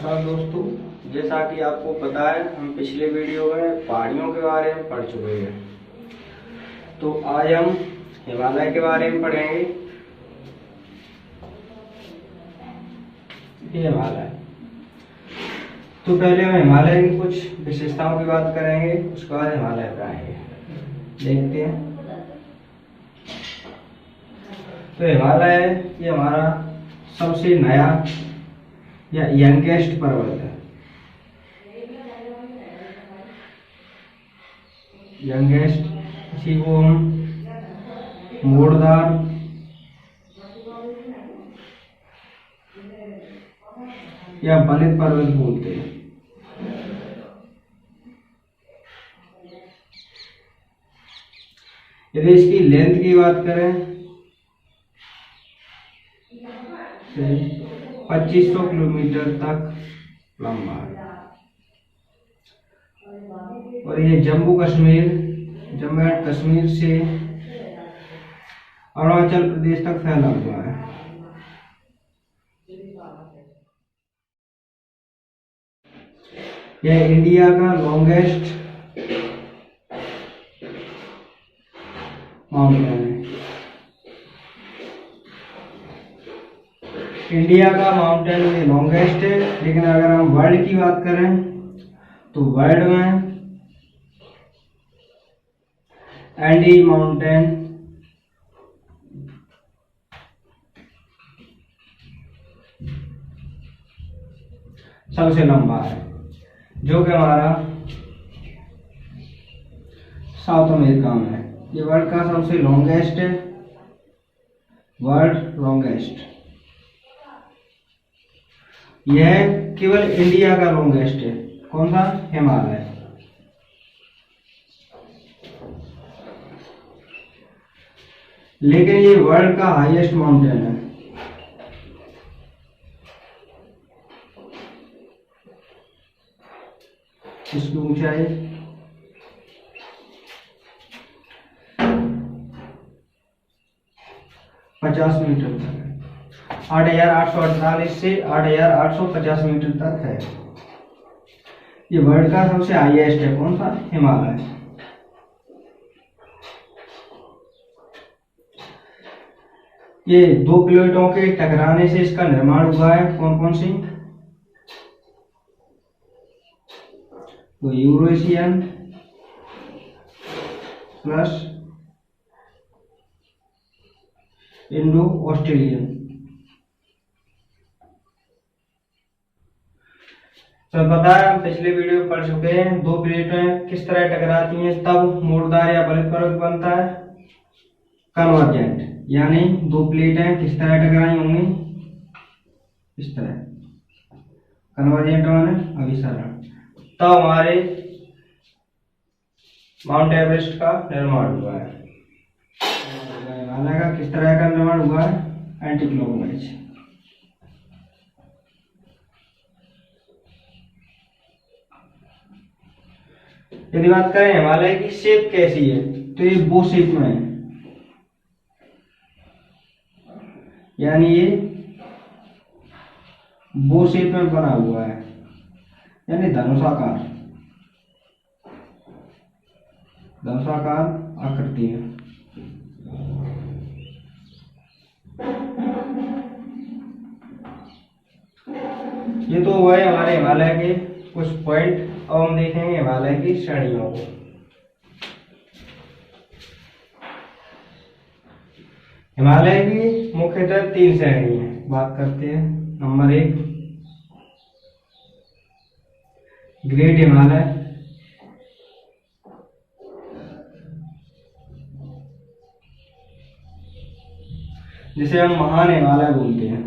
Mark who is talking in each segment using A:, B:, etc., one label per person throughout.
A: नमस्कार दोस्तों, जैसा कि आपको पता है हम पिछले वीडियो में पहाड़ियों के बारे में पढ़ चुके हैं। तो आज हम हिमालय के बारे में पढ़ेंगे। ये हिमालय, तो पहले हम हिमालय की कुछ विशेषताओं की बात करेंगे, उसके बाद हिमालय पे आएंगे। देखते हैं। तो हिमालय ये हमारा सबसे नया या यंगेस्ट पर्वत है। यंगेस्ट, इसी को हम मोड़दार या बलित पर्वत बोलते हैं। यदि इसकी लेंथ की बात करें तो 2500 किलोमीटर तक लंबा है। और ये जम्मू एंड कश्मीर से अरुणाचल प्रदेश तक फैला हुआ है। यह इंडिया का लॉन्गेस्ट माउंटेन है। इंडिया का माउंटेन में लॉन्गेस्ट है, लेकिन अगर हम वर्ल्ड की बात करें तो वर्ल्ड में एंडीज माउंटेन सबसे लंबा है, जो कि हमारा साउथ अमेरिका में है। ये वर्ल्ड का सबसे लॉन्गेस्ट है, वर्ल्ड लॉन्गेस्ट। यह केवल इंडिया का लॉन्गेस्ट है। कौन सा? हिमालय। लेकिन ये वर्ल्ड का हाईएस्ट माउंटेन है। इसकी ऊंचाई 50 मीटर तक है। 8,848 से 8,850 मीटर तक है। ये वर्ल्ड का सबसे हाईएस्ट है। कौन सा? हिमालय। ये दो प्लेटों के टकराने से इसका निर्माण हुआ है। कौन कौन सी? तो यूरेशियन प्लस इंडो ऑस्ट्रेलियन। तो पता है, हम पिछले वीडियो में पढ़ चुके हैं दो प्लेटें किस तरह टकराती हैं तब मोड़दार या बलित पर्वत बनता है। कन्वर्जेंट, यानी दो प्लेटें किस तरह टकराई होंगी? इस तरह। कन्वर्जेंट माने अभिसरण। तब हमारे माउंट एवरेस्ट का निर्माण हुआ है। हिमालय का किस तरह का निर्माण हुआ है? Anti clockwise. यदि बात करें हिमालय की शेप कैसी है, तो ये बो शेप में है, यानी ये बो शेप में बना हुआ है, यानी धनुषाकार आकृति है। ये तो हुआ है हमारे हिमालय के कुछ पॉइंट। अब हम देखेंगे हिमालय की श्रेणियों को। हिमालय की मुख्यतः 3 श्रेणी है। बात करते हैं। नंबर 1 ग्रेट हिमालय, जिसे हम महान हिमालय बोलते हैं।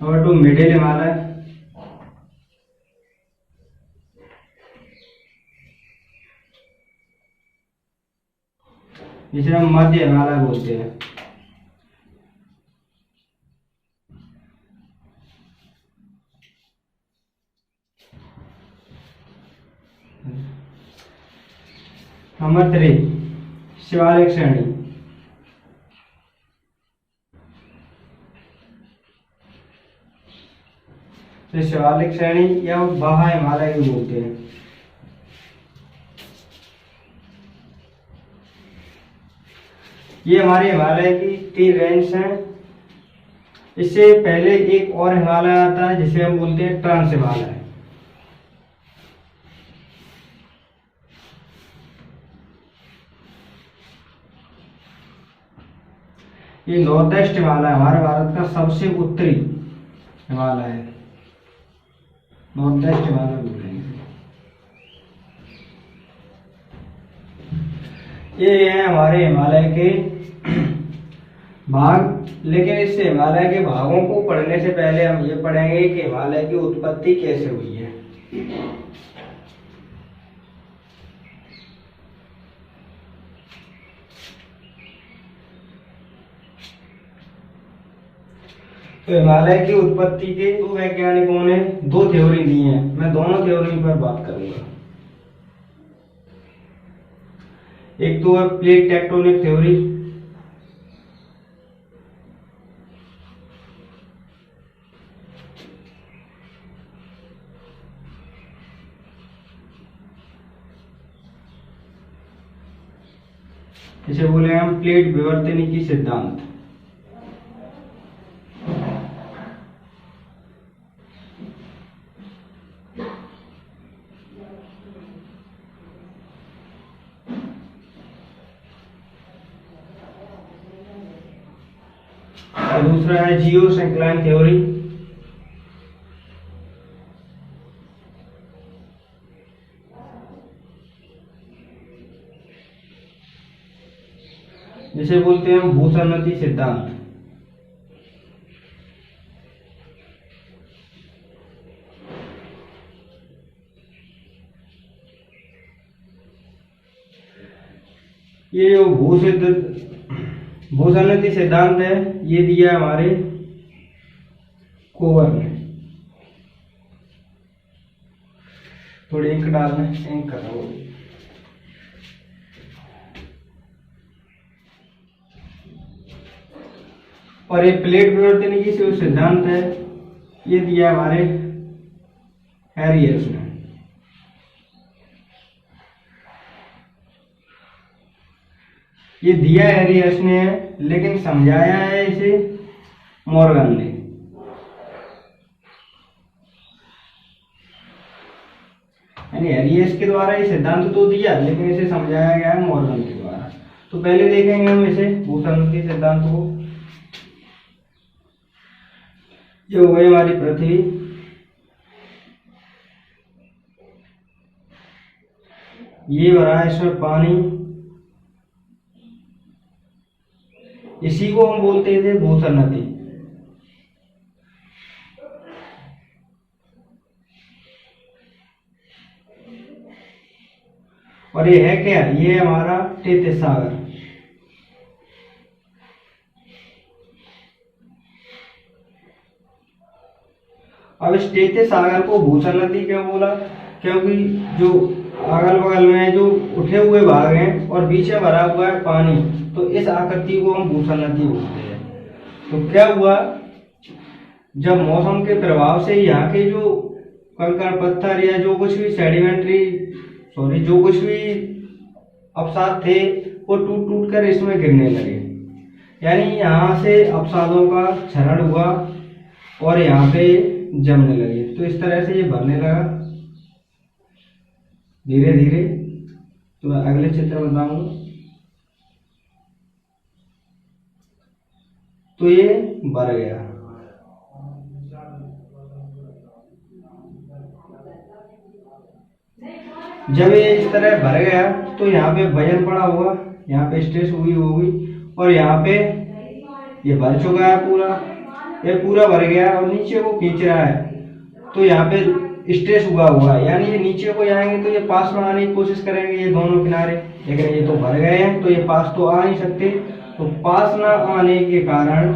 A: नंबर 2 मिडिल हिमालय, जिसे हम मध्य हिमालय बोलते हैं। नंबर 3 शिवालिक श्रेणी। तो शिवालिक श्रेणी या बाहा हिमालय भी बोलते हैं। ये हमारे हिमालय की 3 रेंज हैं। इससे पहले एक और हिमालय आता है जिसे हम बोलते हैं ट्रांस हिमालय। ये नॉर्थ ईस्ट हिमालय हमारे भारत का सबसे उत्तरी हिमालय है, नॉर्थ ईस्ट हिमालय बोलेंगे। ये है हमारे हिमालय के भाग। लेकिन इस हिमालय के भागों को पढ़ने से पहले हम ये पढ़ेंगे कि हिमालय की उत्पत्ति कैसे हुई है। तो हिमालय की उत्पत्ति के 2 वैज्ञानिकों ने 2 थ्योरी दी हैं। मैं दोनों थ्योरी पर बात करूंगा। एक तो है प्लेट टेक्टोनिक थ्योरी, इसे बोले हम प्लेट विवर्तनिकी सिद्धांत। और दूसरा है जियो सिंक्लाइन थ्योरी। जिसे बोलते हैं भूसन्नति सिद्धांत। ये जो भूसन्नति सिद्धांत है ये दिया हमारे कोवर ने। थोड़ी इंक डालना, इंक कर रहा हूं। और ये प्लेट विवर्तनिकी से सिद्धांत है ये दिया हमारे हैरियस ने। ये दिया हैरियस ने लेकिन समझाया है इसे मॉर्गन ने। यानी हैरियस के द्वारा ये सिद्धांत तो दिया लेकिन इसे समझाया गया है मॉर्गन के द्वारा। तो पहले देखेंगे हम इसे भूसन्नति सिद्धांत को। ये हो गई हमारी पृथ्वी, ये भरा है इसमें पानी, इसी को हम बोलते थे भूसन्नति। और ये है क्या? ये हमारा तेथिस सागर। अब इस तेथिस सागर को भूसन्नति क्यों बोला? क्योंकि जो अगल बगल में जो उठे हुए भाग हैं और बीच में भरा हुआ है पानी, तो इस आकृति को हम भूसन्नति बोलते हैं। तो क्या हुआ, जब मौसम के प्रभाव से यहाँ के जो कंकड़ पत्थर या जो कुछ भी जो कुछ भी अवसाद थे वो टूट टूट कर इसमें गिरने लगे। यानी यहाँ से अवसादों का क्षरण हुआ और यहाँ पे जमने लगे। तो इस तरह से ये भरने लगा धीरे धीरे। तो मैं अगले चित्र बताऊंगा। तो ये भर गया। जब ये इस तरह भर गया तो यहाँ पे वजन पड़ा हुआ, यहाँ पे स्ट्रेस हुई होगी और यहाँ पे ये भर चुका है पूरा, ये पूरा भर गया और नीचे को खींच रहा है। तो यहाँ पे स्ट्रेस हुआ है, यानी ये नीचे को आएंगे तो ये पास में आने की कोशिश करेंगे ये दोनों किनारे, लेकिन ये तो भर गए हैं तो ये पास तो आ नहीं सकते। तो पास ना आने के कारण,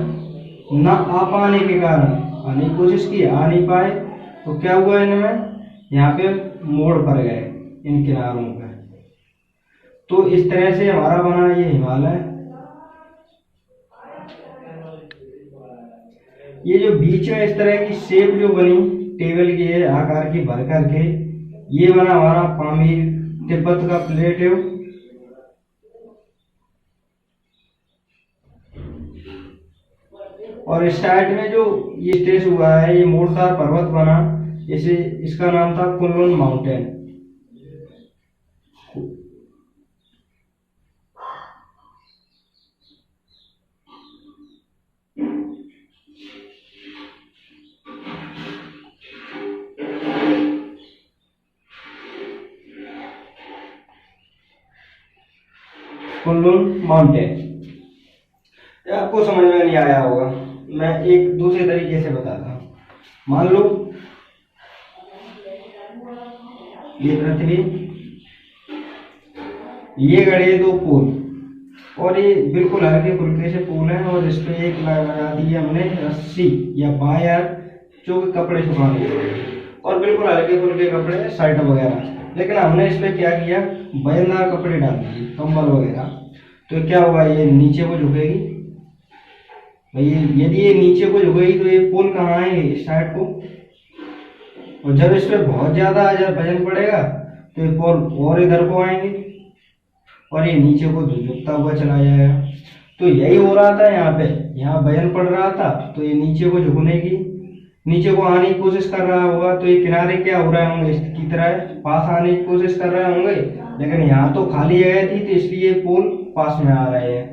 A: ना आ पाने के कारण आने की कोशिश की, आ नहीं पाए। तो क्या हुआ इनमें, यहाँ पे मोड़ पड़ गए इन किनारों पे। तो इस तरह से हमारा बना ये हिमालय। ये जो बीच में इस तरह की शेप जो बनी टेबल की है आकार की भर करके, ये बना हमारा पामीर तिब्बत का प्लेट। और स्टार्ट में जो ये स्टेज हुआ है, ये मोड़दार पर्वत बना, इसे इसका नाम था कुनलुन माउंटेन। कुनलुन माउंटेन आपको समझ में नहीं आया होगा, मैं एक दूसरे तरीके से बताता हूँ। मान लो ये पृथ्वी, ये गड़े दो पुल, और ये बिल्कुल हल्के फुल्के से पुल है, और इस पे एक लगा दी है हमने रस्सी या वायर जो कि कपड़े सुखाने के लिए, और बिल्कुल हल्के फुल्के कपड़े शर्ट वगैरह। लेकिन हमने इस पे क्या किया, वजनदार कपड़े डाल दिए, कंबल वगैरह। तो क्या होगा, ये नीचे को झुकेगी भाई। यदि ये नीचे को झुकेगी तो ये पुल कहाँ आएंगे, इस साइड को, और जब इस पे बहुत ज्यादा वजन पड़ेगा तो ये पुल और इधर को आएंगे, और ये नीचे को झुकता हुआ चला जाएगा। तो यही हो रहा था यहाँ पे, यहाँ वजन पड़ रहा था तो ये नीचे को झुकने की, नीचे को आने की कोशिश कर रहा होगा, तो ये किनारे क्या हो रहे होंगे, इसकी तरह पास आने की कोशिश कर रहे होंगे। लेकिन यहाँ तो खाली जगह थी, तो इसलिए पुल पास में आ रहे हैं।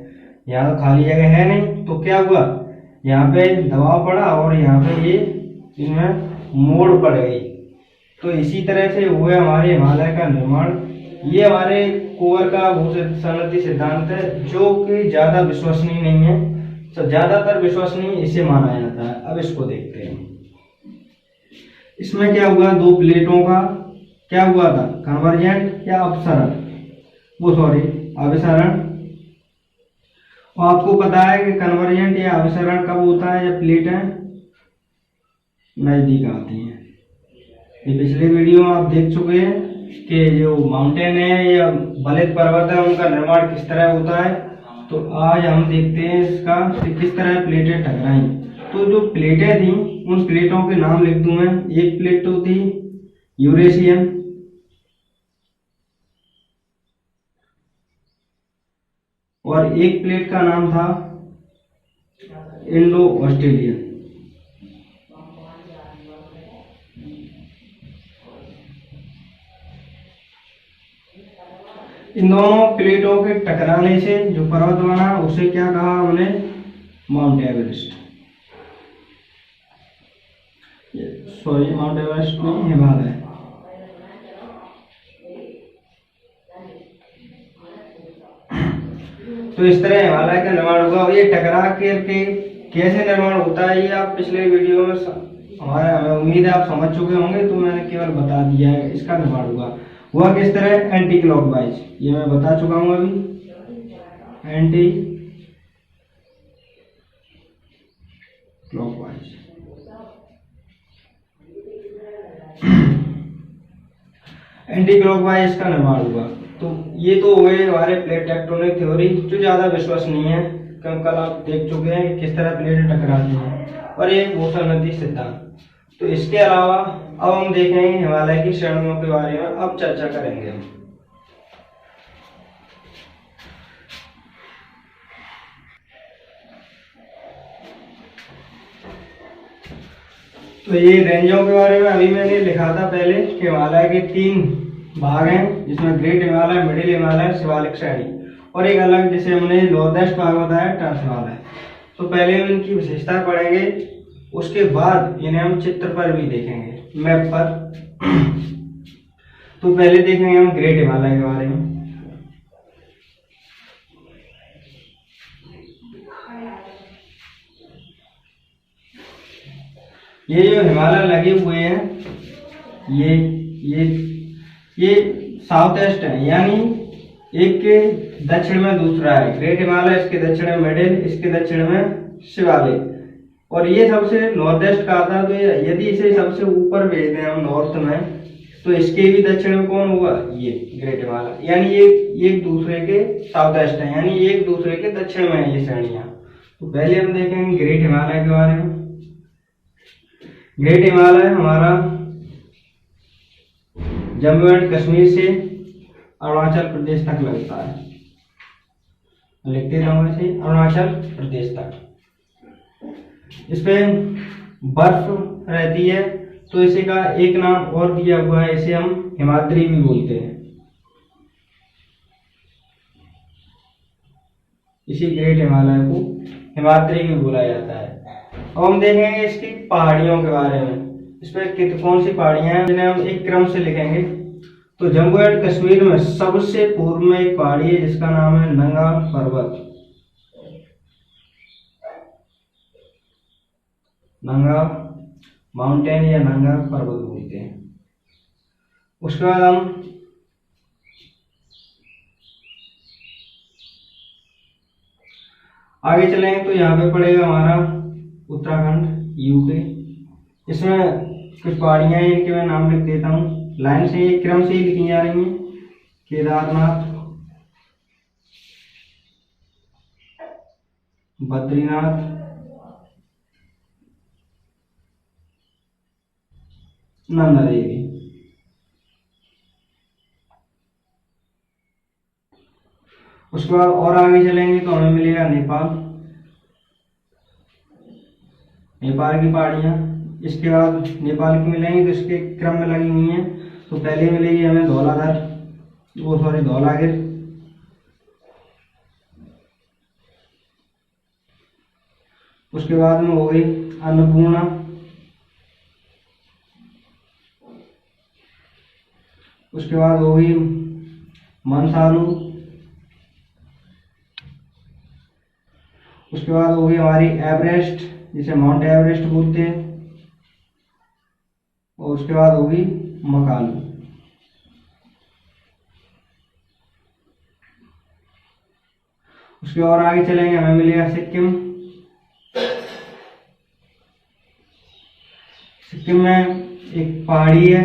A: यहाँ तो खाली जगह है नहीं, तो क्या हुआ, यहाँ पे दबाव पड़ा और यहाँ पे ये इसमें मोड़ पड़ गई। तो इसी तरह से हुआ हमारे हिमालय का निर्माण। ये हमारे कुंवर का भूसंगति सिद्धांत है, जो कि ज्यादा विश्वसनीय नहीं है, तो ज्यादातर विश्वसनीय इसे माना जाता है। अब इसको देखते हैं, इसमें क्या हुआ, दो प्लेटों का क्या हुआ था, कन्वर्जेंट या अपसरण, अभिसरण। और आपको पता है कि कन्वर्जेंट या अभिसरण कब होता है, जब प्लेटें नजदीक आती हैं। ये पिछले वीडियो में आप देख चुके हैं कि जो माउंटेन है या बलित पर्वत है, उनका निर्माण किस तरह होता है। तो आज हम देखते हैं इसका किस तरह प्लेटें टकराई। तो जो प्लेटें थी, उन प्लेटों के नाम लिख दूं मैं। एक प्लेट तो थी यूरेशियन, और एक प्लेट का नाम था इंडो ऑस्ट्रेलियन। इन दोनों प्लेटों के टकराने से जो पर्वत बना, उसे क्या कहा हमने, mount Everest. Sorry, mount Everest नहीं, हिमालय। तो इस तरह हिमालय का निर्माण हुआ। और ये टकरा करके कैसे निर्माण होता है, ये आप पिछले वीडियो में हमें उम्मीद है आप समझ चुके होंगे, तो मैंने केवल बता दिया है। इसका निर्माण हुआ किस तरह, एंटी क्लॉकवाइज, ये मैं बता चुका हूं अभी, एंटी क्लॉकवाइज। एंटी क्लॉकवाइज का निर्माण हुआ। तो ये तो हुए हमारे प्लेट टेक्टोनिक थ्योरी, जो ज्यादा विश्वसनीय है, क्योंकि कल आप देख चुके हैं कि किस तरह प्लेटें टकराती हैं, और ये भूसंगति सिद्धांत। तो इसके अलावा अब हम देखेंगे हिमालय की श्रेणियों के बारे में, अब चर्चा करेंगे हम। तो ये रेंजों के बारे में अभी मैंने लिखा था पहले कि हिमालय के 3 भाग हैं, जिसमें ग्रेट हिमालय, मिडिल हिमालय, शिवालिक श्रेणी, और एक अलग जिसे हमने नॉर्थवेस्ट भाग बताया, ट्रांस हिमालय। तो पहले हम इनकी विशेषता पढ़ेंगे, उसके बाद इन्हें हम चित्र पर भी देखेंगे, मैप पर। तो पहले देखेंगे हम ग्रेट हिमालय के बारे में। ये जो हिमालय लगे हुए हैं, ये साउथ ईस्ट है, यानी एक के दक्षिण में दूसरा है ग्रेट हिमालय, इसके दक्षिण में मिडिल, इसके दक्षिण में शिवालिक, और ये सबसे नॉर्थ ईस्ट का आता है। तो यदि इसे सबसे ऊपर भेज दें हम नॉर्थ में, तो इसके भी दक्षिण में कौन हुआ, ये ग्रेट हिमालय, यानी ये एक दूसरे के साउथ वेस्ट है, यानी एक दूसरे के दक्षिण में है ये श्रेणियां। तो पहले हम देखेंगे ग्रेट हिमालय के बारे में। ग्रेट हिमालय हमारा जम्मू एंड कश्मीर से अरुणाचल प्रदेश तक लगता है, लिखते रहूं ऐसे, अरुणाचल प्रदेश तक। इस पे बर्फ रहती है, तो इसे का एक नाम और दिया हुआ है, इसे हम हिमाद्री भी बोलते हैं। इसी ग्रेट हिमालय को हिमाद्री भी बोला जाता है। अब हम देखेंगे इसकी पहाड़ियों के बारे में। इस पे कौन सी पहाड़ियां हैं जिन्हें हम एक क्रम से लिखेंगे। तो जम्मू एंड कश्मीर में सबसे पूर्व में एक पहाड़ी है जिसका नाम है नंगा पर्वत, नंगा माउंटेन या नंगा पर्वत बोलते हैं। उसके बाद हम आगे चलेंगे तो यहाँ पे पड़ेगा हमारा उत्तराखंड, यूके। इसमें कुछ पहाड़ियां हैं, इनके मैं नाम लिख देता हूँ, लाइन से एक क्रम से ही लिखी जा रही हैं। केदारनाथ, बद्रीनाथ, नंदा देवी। उसके बाद और आगे चलेंगे तो हमें मिलेगा नेपाल, नेपाल की पहाड़ियां। इसके बाद नेपाल की मिलेंगी तो इसके क्रम में लगी हुई हैं। तो पहले मिलेगी हमें धौलाधर, वो सॉरी धौलागिर। उसके बाद में हो गई अन्नपूर्णा, उसके बाद हो गई मनसालू, उसके बाद हो गई हमारी एवरेस्ट, जिसे माउंट एवरेस्ट बोलते हैं, और उसके बाद होगी मकालू। उसके और आगे चलेंगे हमें मिलेगा सिक्किम। सिक्किम में एक पहाड़ी है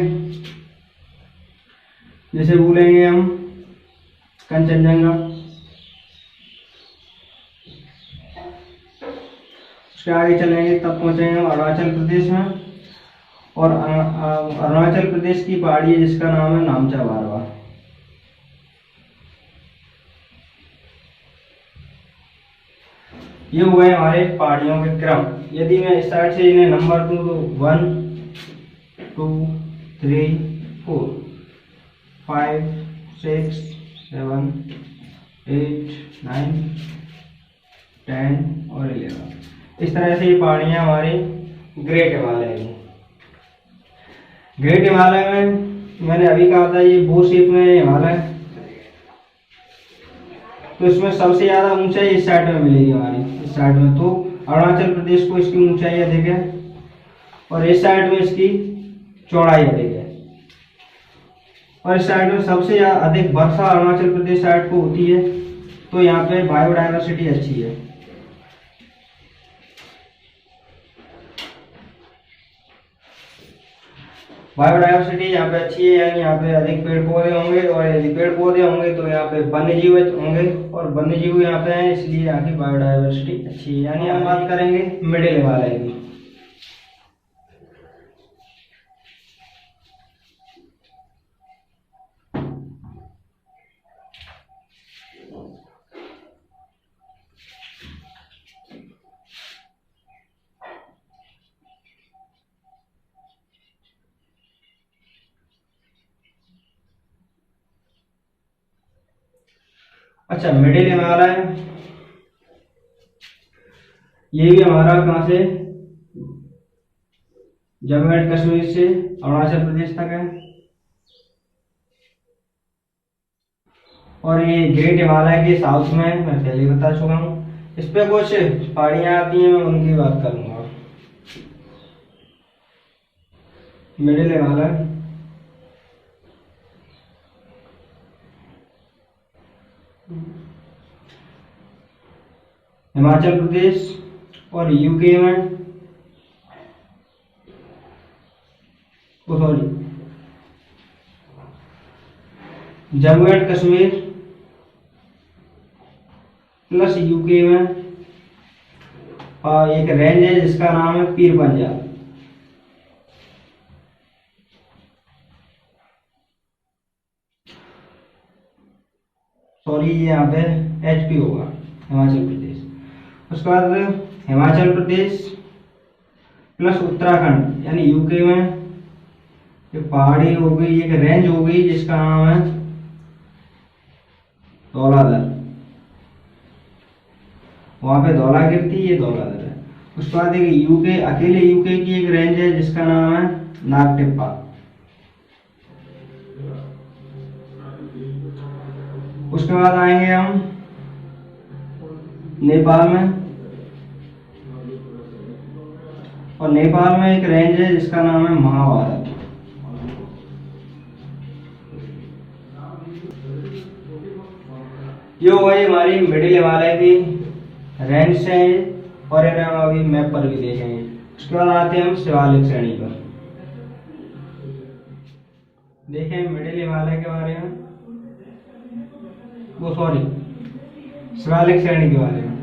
A: जिसे बोलेंगे हम कंचनजंगा। उसके आगे चलेंगे तब पहुंचेंगे हम अरुणाचल प्रदेश में, और अरुणाचल प्रदेश की पहाड़ी है जिसका नाम है नामचा बारवा। ये हुए हमारे पहाड़ियों के क्रम। यदि मैं इस साइड से इन्हें नंबर दूं तो 1 2 3 4 5 6 7 8 9 10 और 11। इस तरह से ये पहाड़ियां हमारे ग्रेट हिमालय में। ग्रेट हिमालय में मैंने अभी कहा था ये बो शेप में हिमालय, तो इसमें सबसे ज्यादा ऊंचाई इस साइड में मिलेगी हमारी, इस साइड में। तो अरुणाचल प्रदेश को इसकी ऊंचाई अधिक है और इस साइड में इसकी चौड़ाई अधिक है, और इस साइड में सबसे अधिक वर्षा अरुणाचल प्रदेश साइड को होती है। तो यहाँ पे बायोडायवर्सिटी अच्छी है। बायोडायवर्सिटी यहाँ पे अच्छी है, यानी यहाँ पे अधिक पेड़ पौधे होंगे, और यदि पेड़ पौधे होंगे तो यहाँ पे वन्य जीव होंगे, और वन्य जीव यहाँ पे हैं, इसलिए यहाँ की बायोडायवर्सिटी अच्छी है। यानी हम बात करेंगे मिडिल हिमालय की। अच्छा, मिडिल हिमालय ये भी हमारा कहां से, जम्मू एंड कश्मीर से अरुणाचल प्रदेश तक है, और ये ग्रेट हिमालय के साउथ में मैं पहले ही बता चुका हूं। इस पे कुछ पहाड़ियां आती हैं, मैं उनकी बात करूंगा। मिडिल हिमालय हिमाचल प्रदेश और यूके में, sorry Jammu and Kashmir plus UK में एक रेंज है जिसका नाम है पीर पंजाब। सॉरी, ये यहाँ पे एचपी होगा, हिमाचल प्रदेश। उसके बाद हिमाचल प्रदेश प्लस उत्तराखंड यानी यूके में एक पहाड़ी हो गई, एक रेंज हो गई जिसका नाम है धौलाधर। वहां पे धौला गिरती, ये धौलाधर है। उसके बाद एक यूके, अकेले यूके की एक रेंज है जिसका नाम है नागटिप्पा। उसके बाद आएंगे हम नेपाल में, और नेपाल में एक रेंज है जिसका नाम है महाभारत। ये हो गई हमारी मिडिल हिमालय की रेंज से, और इन्हें हम अभी मैप पर भी देखेंगे। उसके बाद आते हैं हम शिवालिक श्रेणी पर। देखें मिडिल हिमालय के बारे में, वो सॉरी शिवालिक श्रेणी के बारे में।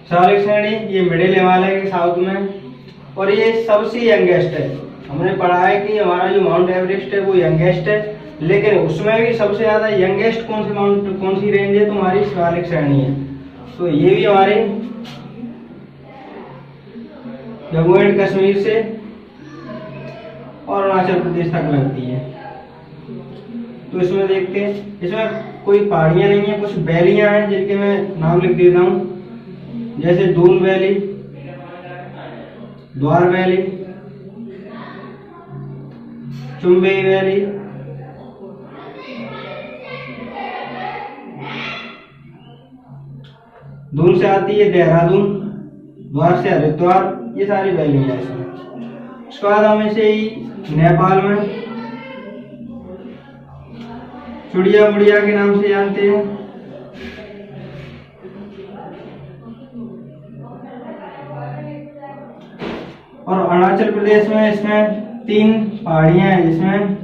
A: शिवालिक श्रेणी ये मिडिल हिमालय के साउथ में, और ये सबसे यंगेस्ट है। हमने पढ़ा है कि हमारा जो माउंट एवरेस्ट है वो यंगेस्ट है, लेकिन उसमें भी सबसे ज्यादा यंगेस्ट कौन सी रेंज है, तो हमारी शिवालिक श्रेणी है। तो ये भी हमारे जम्मू एंड कश्मीर से और अरुणाचल प्रदेश तक लगती है। तो इसमें देखते हैं, इसमें कोई पहाड़ियां नहीं है, कुछ वैलियां हैं जिनके मैं नाम लिख देता हूँ, जैसे दून वैली, द्वार वैली, चुम्बई वैली, दून से आती है देहरादून, द्वार से हरिद्वार, ये सारी वैली है इसमें। उसके बाद हम इसे ही नेपाल में चुड़िया मुड़िया के नाम से जानते हैं। और अरुणाचल प्रदेश में इसमें 3 पहाड़ियां हैं जिसमें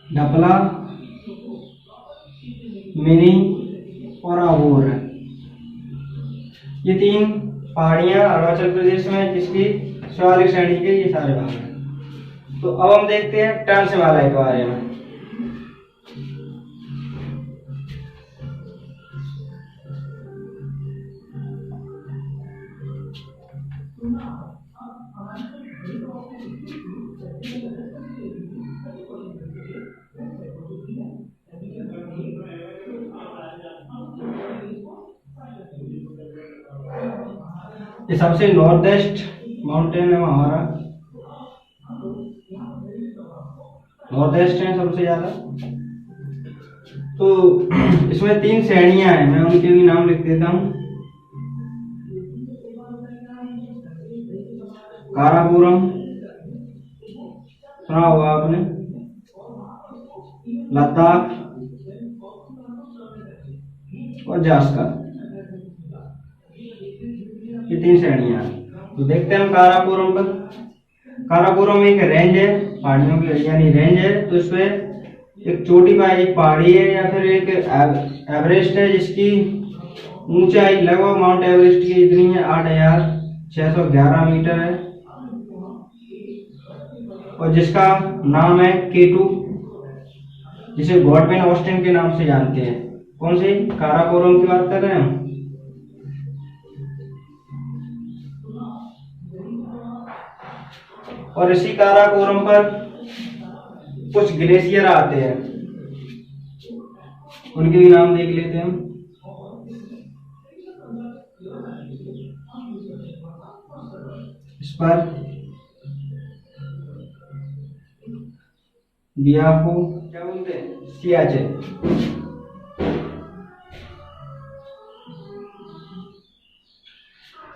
A: ढपला, मिनी और अबोर है। ये 3 पहाड़ियां अरुणाचल प्रदेश में जिसकी शिवालिक श्रेणी के ये सारे भाग हैं। तो अब हम देखते हैं ट्रांस हिमालय के बारे में। ये सबसे नॉर्थ ईस्ट माउंटेन है हमारा, नॉर्थ ईस्ट है सबसे ज्यादा। तो इसमें 3 श्रेणियां हैं, मैं उनके भी नाम लिख देता हूं। काराकोरम सुना होगा आपने, लद्दाख और जास्कर, ये 3 श्रेणियां हैं। तो देखते हैं हम काराकोरम पर। काराकोरम एक रेंज है, पहाड़ियों की यानी रेंज है। तो इसमें एक चोटी पर एक पहाड़ी है या फिर एक एवरेस्ट है जिसकी ऊंचाई लगभग माउंट एवरेस्ट की इतनी है, 8611 मीटर है, और जिसका नाम है K2, जिसे गॉडविन ऑस्टिन के नाम से जानते हैं। कौन से? काराकोरम की बात कर रहे हैं हम। और इसी काराकोरम पर कुछ ग्लेशियर आते हैं, उनके भी नाम देख लेते हैं हम। इस पर बियाफो, क्या बोलते हैं, सियाचिन।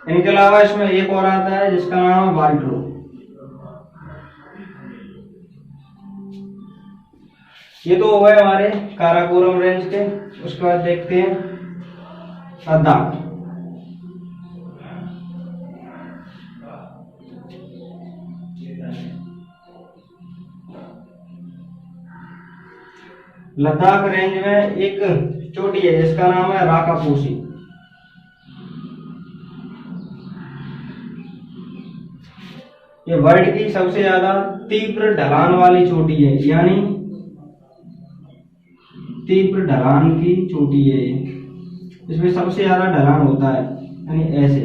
A: इनके अलावा इसमें एक और आता है जिसका नाम है वाल्ट्रो। ये तो हुआ है हमारे काराकोरम रेंज के। उसके बाद देखते हैं लद्दाख। लद्दाख रेंज में एक चोटी है जिसका नाम है राकापोसी। ये वर्ल्ड की सबसे ज्यादा तीव्र ढलान वाली चोटी है, यानी तीव्र ढलान की चोटी है। इसमें सबसे ज्यादा ढलान होता है, यानी ऐसे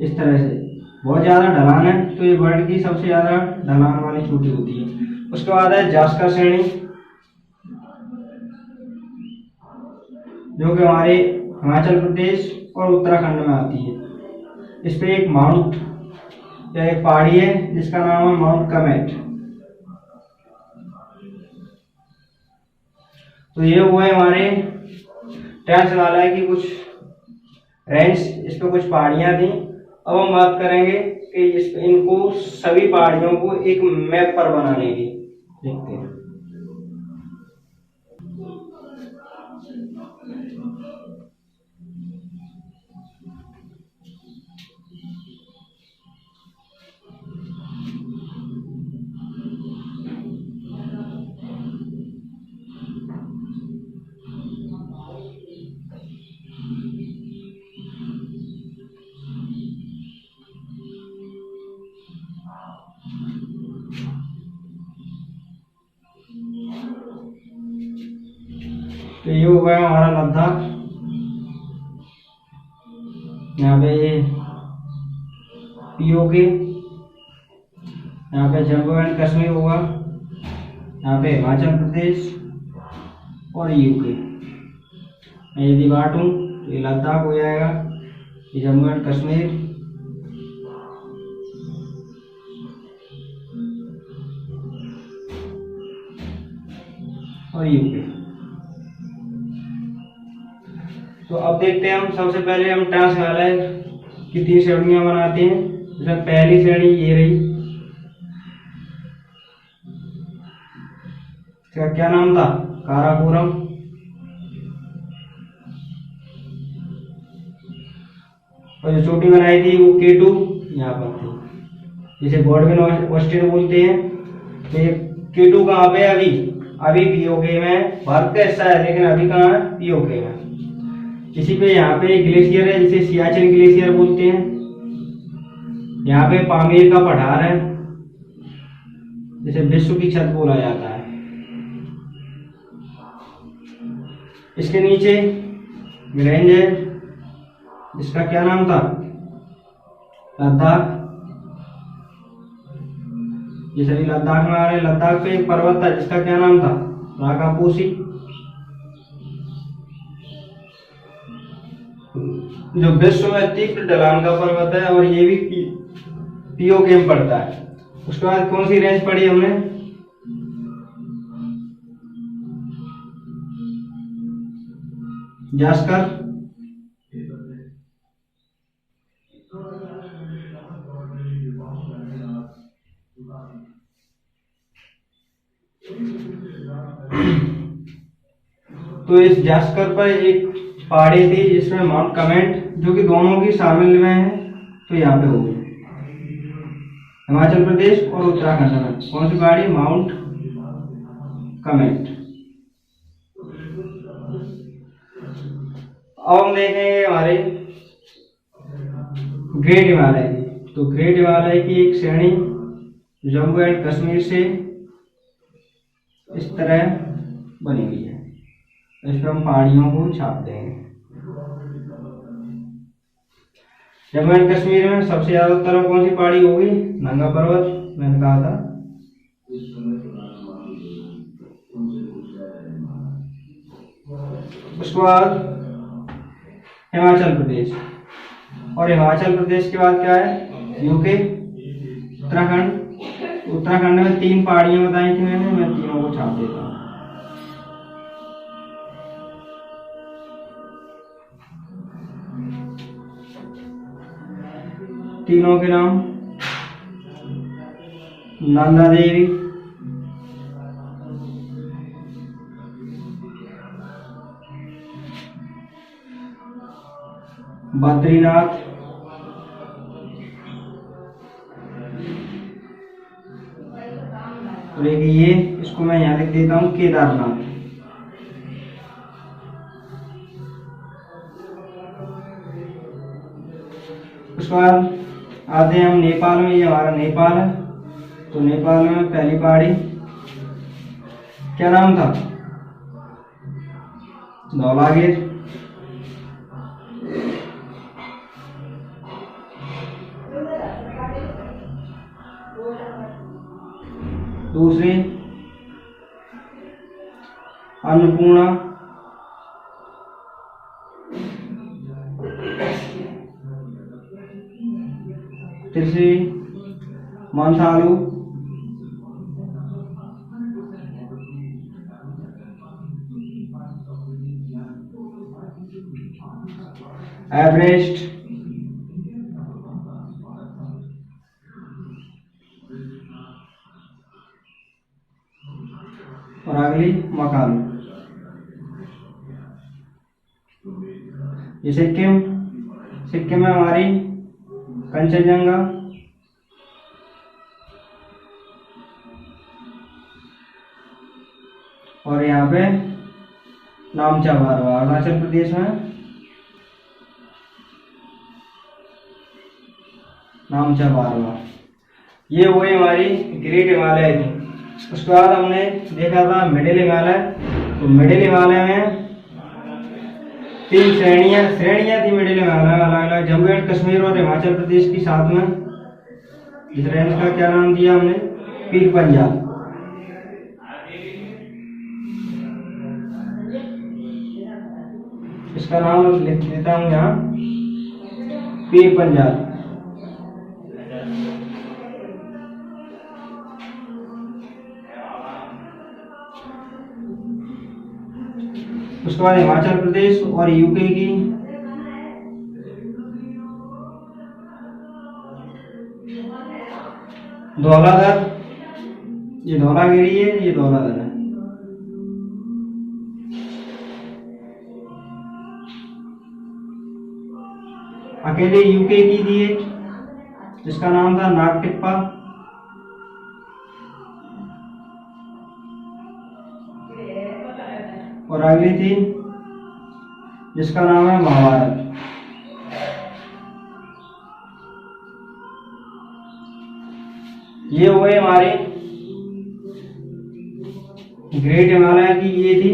A: इस तरह से बहुत ज्यादा ढलान है, तो ये वर्ल्ड की सबसे ज्यादा ढलान वाली चोटी होती है। उसके बाद है जास्कर श्रेणी, जो कि हमारे हिमाचल प्रदेश और उत्तराखंड में आती है। इस पे एक माउंट या एक पहाड़ी है जिसका नाम है माउंट कमेट। तो ये हुए हमारे ट्रांस हिमालय की कुछ रेंज, इस पे कुछ पहाड़ियां थी। अब हम बात करेंगे कि इनको सभी पहाड़ियों को एक मैप पर बनाने की। देखते हैं। तो ये हो गया हमारा लद्दाख। यहाँ पे पीओके, यहाँ पे जम्मू एंड कश्मीर होगा, यहाँ पे हिमाचल प्रदेश और यूके। मैं यदि बांटूं तो ये लद्दाख हो जाएगा, ये जम्मू एंड कश्मीर, और यूके। तो अब देखते हैं हम, सबसे पहले हम ट्रांस हिमालय की 3 श्रेणियां बनाते हैं। जिसमें पहली श्रेणी ये रही, इसका क्या नाम था? काराकोरम। और जो चोटी बनाई थी वो K2 यहाँ पर थी, जिसे गॉडविन ऑस्टिन बोलते हैं। तो ये K2 कहाँ पे है? अभी पीओके में, भारत का हिस्सा है लेकिन अभी कहाँ है? पीओके में। इसी पे यहाँ पे ग्लेशियर है जिसे सियाचिन ग्लेशियर बोलते हैं। यहाँ पे पामीर का पठार है जिसे विश्व की छत बोला जाता है। इसके नीचे रेंज है जिसका क्या नाम था? लद्दाख। ये सभी लद्दाख में आ रहे हैं। लद्दाख पे एक पर्वत था जिसका क्या नाम था? राकापोसी, जो विश्व में तीव्र ढलान का पर्वत है, और ये भी पीओके में पड़ता है। उसके बाद कौन सी रेंज पढ़ी हमने? जास्कर। तो इस जास्कर पर एक पहाड़ी थी जिसमें माउंट कमेट, जो कि दोनों की शामिल में है। तो यहाँ पे होगी हिमाचल प्रदेश और उत्तराखंड में कौन सी पहाड़ी? माउंट कमेट। अब हम देखेंगे हमारे ग्रेट हिमालय की। तो ग्रेट हिमालय की एक श्रेणी जम्मू एंड कश्मीर से इस तरह बनी हुई है। इस पर हम पहाड़ियों को छाप देंगे। जम्मू एंड कश्मीर में सबसे ज्यादा तरफ कौन सी पहाड़ी होगी? नंगा पर्वत, मैंने कहा था। उसके बाद हिमाचल प्रदेश, और हिमाचल प्रदेश के बाद क्या है? यूके, उत्तराखंड। उत्तराखंड में 3 पहाड़ियां बताई थी मैंने, मैं तीनों को छाप देता हूँ। तीनों के नाम नंदा देवी, बद्रीनाथ, और एक ये, इसको मैं यहाँ लिख देता हूँ केदारनाथ। उसके बाद आते हैं हम नेपाल में। ये हमारा नेपाल है। तो नेपाल में पहली पहाड़ी क्या नाम था? धौलागिर। दूसरी अन्नपूर्णा। तीसरी मंसालू। एवरेस्ट। और अगली मकालू। ये सिक्किम। सिक्किम में हमारी कंचनजंगा, और यहाँ पे नामचा बारवा अरुणाचल प्रदेश में। नामचा बारवा ये हुई हमारी ग्रेट हिमालय थी। उसके बाद हमने देखा था मिडिल हिमालय। तो मिडिल हिमालय में 3 श्रेणियां थी मिडिल हिमालय में, अलग अलग। जम्मू एंड कश्मीर और हिमाचल प्रदेश की साथ में। इस रेंज का क्या नाम दिया हमने? पीर पंजाब। इसका नाम लिख देता हूँ यहाँ, पीर पंजाब। उसके बाद हिमाचल प्रदेश और यूके की धौलाधर। ये धौलागिरी है, ये धौलाधर है। अकेले यूके की थी एक, जिसका नाम था नागटिप्पा। और अगली थी जिसका नाम है महाभारत। ये हुए हमारे ग्रेट हिमालय की, ये थी।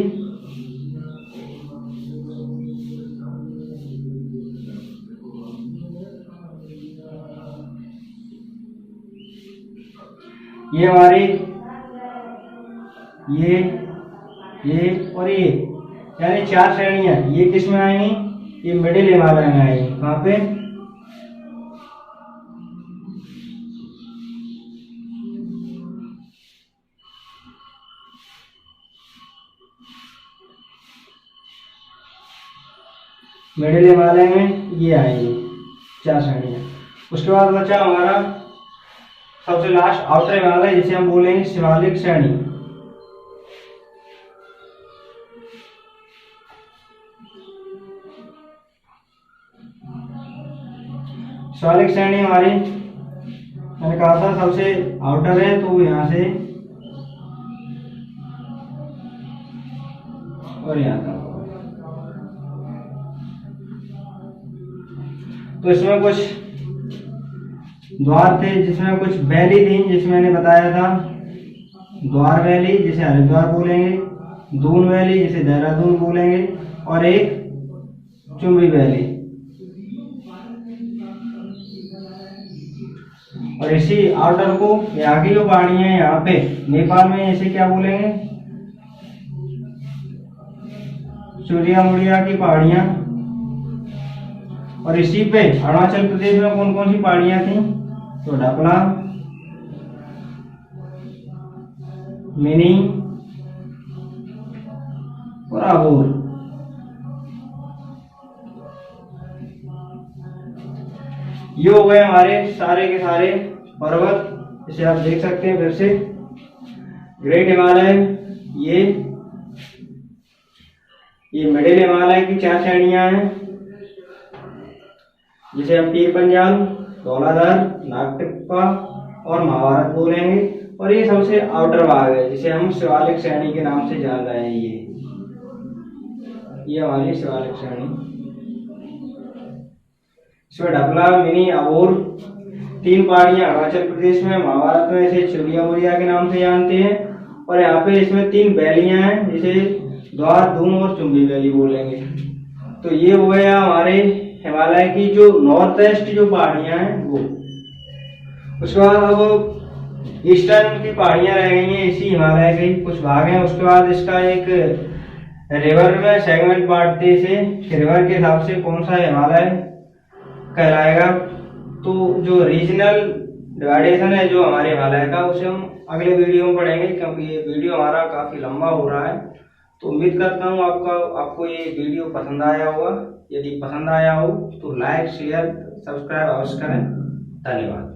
A: ये हमारी ये और ये, यानी 4 श्रेणियां। ये किस में आएंगी? ये मिडिल हिमालय में आएंगी। कहाँ पे? मिडिल हिमालय में ये आएंगी 4 श्रेणियां। उसके बाद बचा हमारा सबसे लास्ट आउटर हिमालय, जिसे हम बोलेंगे शिवालिक श्रेणी। शिवालिक श्रेणी हमारी, मैंने कहा था सबसे आउटर है, तो यहां से और यहाँ का। तो इसमें कुछ द्वार थे, जिसमें कुछ वैली थी, जिसमें मैंने बताया था द्वार वैली जिसे हरिद्वार बोलेंगे, दून वैली जिसे देहरादून बोलेंगे, और एक चुम्बी वैली। और इसी आउटर को, यहाँ की जो पहाड़ियां हैं यहाँ पे नेपाल में, इसे क्या बोलेंगे? सूर्या मुड़िया की पहाड़ियां। और इसी पे अरुणाचल प्रदेश में कौन कौन सी पहाड़ियां थी? तो ढपला, मिनी और अबोर। ये हो गए हमारे सारे के सारे पर्वत। इसे आप देख सकते हैं फिर से ग्रेट हिमालय, ये मिडिल हिमालय की 4 श्रेणियां हैं, जिसे हम पीर पंजाल, धौलाधार, नागटिक्का और महाभारत बोलेंगे। और ये सबसे आउटर भाग है जिसे हम शिवालिक श्रेणी के नाम से जान रहे हैं। ये हमारी शिवालिक श्रेणी। इसमें ढपला, मिनी, अबोर 3 पहाड़ियां अरुणाचल प्रदेश में, महाभारत में इसे चुरिया मुरिया के नाम से जानते हैं। और यहाँ पे इसमें 3 वैलियां हैं जिसे द्वार, धूम और चुंबी वैली बोलेंगे। तो ये हो गया हमारे हिमालय की जो नॉर्थ ईस्ट जो पहाड़ियां हैं वो। उसके बाद अब ईस्टर्न की पहाड़ियां रह गई हैं, इसी हिमालय के कुछ भाग हैं। उसके बाद इसका एक रिवर में सेगमेंट बांटते इसे, रिवर के हिसाब से कौन सा हिमालय कहलाएगा। तो जो रीजनल डिवाइडेशन है जो हमारे हिमालय का, उसे हम अगले वीडियो में पढ़ेंगे, क्योंकि ये वीडियो हमारा काफी लंबा हो रहा है। तो उम्मीद करता हूँ आपको ये वीडियो पसंद आया होगा। यदि पसंद आया हो तो लाइक, शेयर, सब्सक्राइब अवश्य करें। धन्यवाद।